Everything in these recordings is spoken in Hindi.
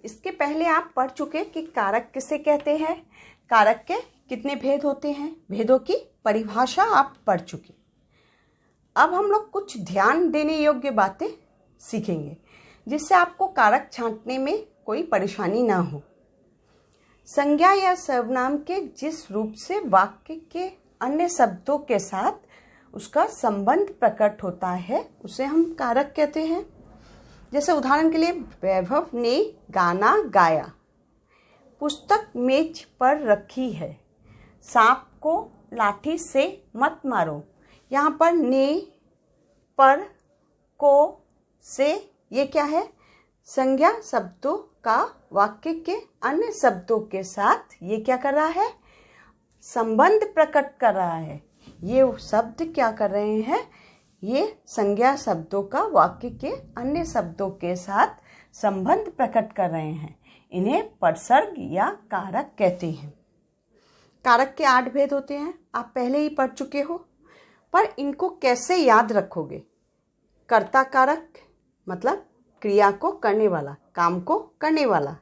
इसके पहले आप पढ़ चुके कि कारक किसे कहते हैं, कारक के कितने भेद होते हैं, भेदों की परिभाषा आप पढ़ चुके। अब हम लोग कुछ ध्यान देने योग्य बातें सीखेंगे जिससे आपको कारक छांटने में कोई परेशानी ना हो। संज्ञा या सर्वनाम के जिस रूप से वाक्य के अन्य शब्दों के साथ उसका संबंध प्रकट होता है उसे हम कारक कहते हैं। जैसे उदाहरण के लिए वैभव ने गाना गाया, पुस्तक मेज पर रखी है, सांप को लाठी से मत मारो। यहाँ पर ने, पर, को, से ये क्या है, संज्ञा शब्दों का वाक्य के अन्य शब्दों के साथ ये क्या कर रहा है, संबंध प्रकट कर रहा है। ये शब्द क्या कर रहे हैं, ये संज्ञा शब्दों का वाक्य के अन्य शब्दों के साथ संबंध प्रकट कर रहे हैं। इन्हें परसर्ग या कारक कहते हैं। कारक के 8 भेद होते हैं, आप पहले ही पढ़ चुके हो, पर इनको कैसे याद रखोगे। कर्ता कारक मतलब क्रिया को करने वाला, काम को करने वाला।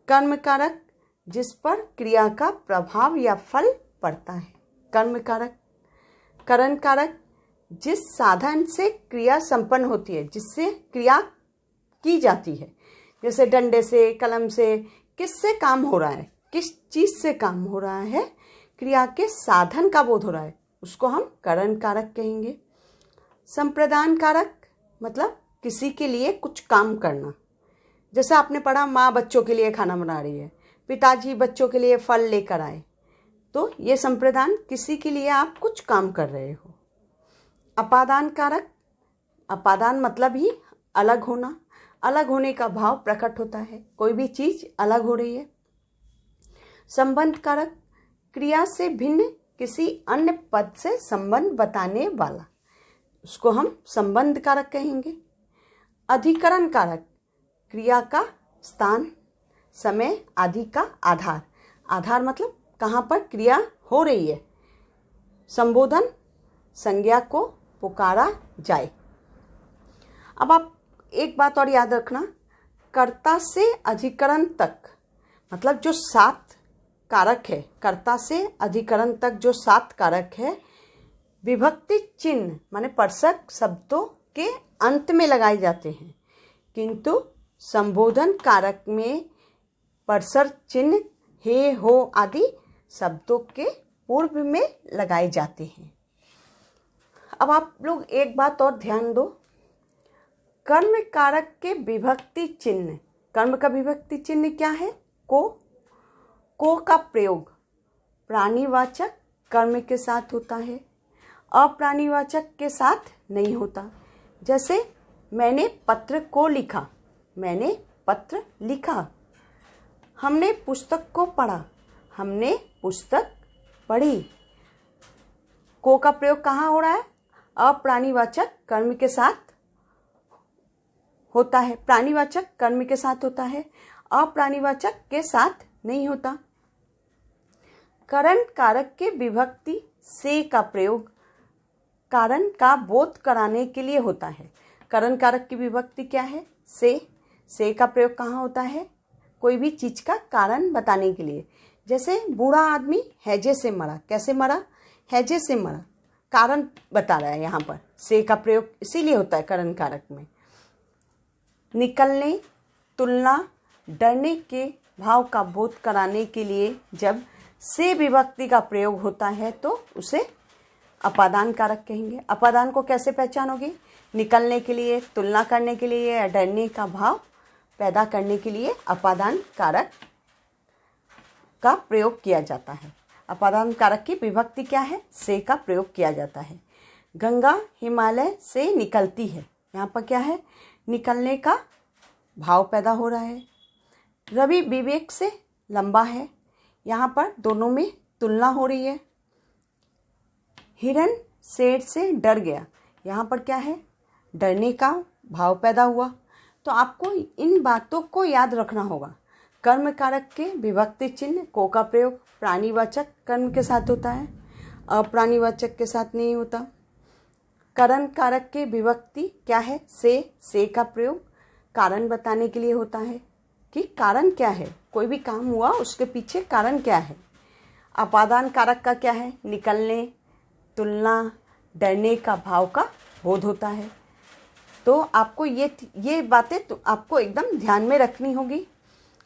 कर्म कारक जिस पर क्रिया का प्रभाव या फल पड़ता है, कर्म कारक। करण कारक जिस साधन से क्रिया संपन्न होती है, जिससे क्रिया की जाती है, जैसे डंडे से, कलम से, किससे काम हो रहा है, किस चीज़ से काम हो रहा है, क्रिया के साधन का बोध हो रहा है, उसको हम करण कारक कहेंगे। संप्रदान कारक मतलब किसी के लिए कुछ काम करना। जैसे आपने पढ़ा माँ बच्चों के लिए खाना बना रही है, पिताजी बच्चों के लिए फल लेकर आए, तो ये संप्रदान, किसी के लिए आप कुछ काम कर रहे हो। अपादान कारक, अपादान मतलब ही अलग होना, अलग होने का भाव प्रकट होता है, कोई भी चीज़ अलग हो रही है। संबंध कारक क्रिया से भिन्न किसी अन्य पद से संबंध बताने वाला, उसको हम संबंध कारक कहेंगे। अधिकरण कारक क्रिया का स्थान, समय आदि का आधार। आधार मतलब कहाँ पर क्रिया हो रही है। संबोधन संज्ञा को पुकारा जाए। अब आप एक बात और याद रखना, कर्ता से अधिकरण तक मतलब जो 7 कारक है, कर्ता से अधिकरण तक जो 7 कारक है, विभक्ति चिन्ह माने परसर्ग शब्दों के अंत में लगाए जाते हैं, किंतु संबोधन कारक में परसर्ग चिन्ह हे, हो आदि शब्दों के पूर्व में लगाए जाते हैं। अब आप लोग एक बात और ध्यान दो, कर्म कारक के विभक्ति चिन्ह, कर्म का विभक्ति चिन्ह क्या है, को का प्रयोग प्राणीवाचक कर्म के साथ होता है, अप्राणीवाचक के साथ नहीं होता। जैसे मैंने पत्र को लिखा, मैंने पत्र लिखा। हमने पुस्तक को पढ़ा, हमने पुस्तक पढ़ी। को का प्रयोग कहाँ हो रहा है, अप्राणीवाचक कर्म के साथ होता है, प्राणीवाचक कर्म के साथ होता है, अप्राणीवाचक के साथ नहीं होता। करण कारक के विभक्ति से का प्रयोग कारण का बोध कराने के लिए होता है। करण कारक की विभक्ति क्या है, से का प्रयोग कहाँ होता है, कोई भी चीज का कारण बताने के लिए। जैसे बूढ़ा आदमी हैजे से मरा, कैसे मरा, हैजे से मरा, कारण बता रहा है। यहाँ पर से का प्रयोग इसीलिए होता है करण कारक में। निकलने, तुलना, डरने के भाव का बोध कराने के लिए जब से विभक्ति का प्रयोग होता है तो उसे अपादान कारक कहेंगे। अपादान को कैसे पहचानोगे, निकलने के लिए, तुलना करने के लिए या डरने का भाव पैदा करने के लिए अपादान कारक का प्रयोग किया जाता है। अपादान कारक की विभक्ति क्या है, से का प्रयोग किया जाता है। गंगा हिमालय से निकलती है, यहाँ पर क्या है, निकलने का भाव पैदा हो रहा है। रवि विवेक से लंबा है, यहाँ पर दोनों में तुलना हो रही है। हिरण शेर से डर गया, यहाँ पर क्या है, डरने का भाव पैदा हुआ। तो आपको इन बातों को याद रखना होगा। कर्म कारक के विभक्ति चिन्ह को का प्रयोग प्राणीवाचक कर्म के साथ होता है, अप्राणीवाचक के साथ नहीं होता। करण कारक के विभक्ति क्या है, से का प्रयोग कारण बताने के लिए होता है, कि कारण क्या है, कोई भी काम हुआ उसके पीछे कारण क्या है। अपादान कारक का क्या है, निकलने, तुलना, डरने का भाव का बोध होता है। तो आपको ये बातें तो आपको एकदम ध्यान में रखनी होगी।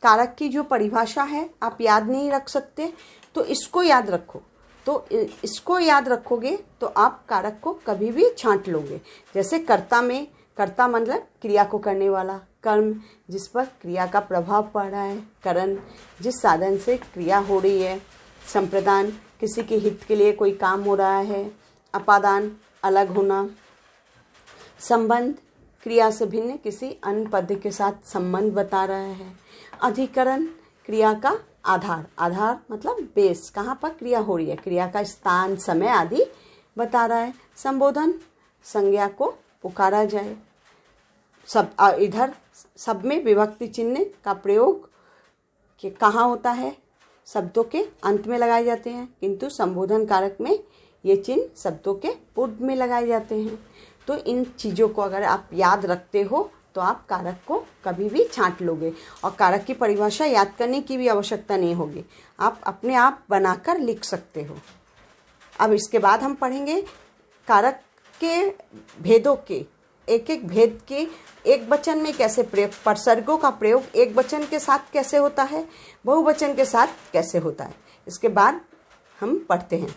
कारक की जो परिभाषा है आप याद नहीं रख सकते तो इसको याद रखो। तो इसको याद रखोगे तो आप कारक को कभी भी छांट लोगे। जैसे कर्ता में, कर्ता मतलब क्रिया को करने वाला, कर्म जिस पर क्रिया का प्रभाव पड़ रहा है, करण जिस साधन से क्रिया हो रही है, संप्रदान किसी के हित के लिए कोई काम हो रहा है, अपादान अलग होना, संबंध क्रिया से भिन्न किसी अन्य पद के साथ संबंध बता रहा है, अधिकरण क्रिया का आधार, आधार मतलब बेस, कहाँ पर क्रिया हो रही है, क्रिया का स्थान, समय आदि बता रहा है, संबोधन संज्ञा को पुकारा जाए। सब इधर सब में विभक्ति चिन्ह का प्रयोग कि कहाँ होता है, शब्दों के अंत में लगाए जाते हैं, किंतु संबोधन कारक में ये चिन्ह शब्दों के पूर्व में लगाए जाते हैं। तो इन चीज़ों को अगर आप याद रखते हो तो आप कारक को कभी भी छांट लोगे और कारक की परिभाषा याद करने की भी आवश्यकता नहीं होगी, आप अपने आप बनाकर लिख सकते हो। अब इसके बाद हम पढ़ेंगे कारक के भेदों के, एक एक भेद के एक वचन में कैसे प्रयोग, प्रसर्गों का प्रयोग एक वचन के साथ कैसे होता है, बहुवचन के साथ कैसे होता है। इसके बाद हम पढ़ते हैं।